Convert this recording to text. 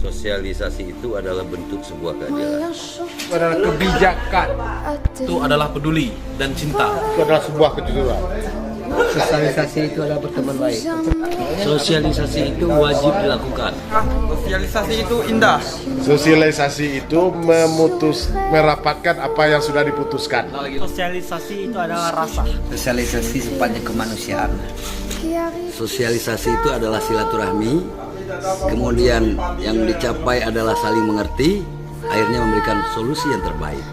Sosialisasi itu adalah bentuk sebuah keadilan. Itu adalah kebijakan. Itu adalah peduli dan cinta. Itu adalah sebuah kejujuran. Sosialisasi itu adalah berteman baik. Sosialisasi itu wajib dilakukan. Sosialisasi itu indah. Sosialisasi itu merapatkan apa yang sudah diputuskan. Sosialisasi itu adalah rasa. Sosialisasi sifatnya kemanusiaan. Sosialisasi itu adalah silaturahmi. Kemudian yang dicapai adalah saling mengerti, akhirnya memberikan solusi yang terbaik.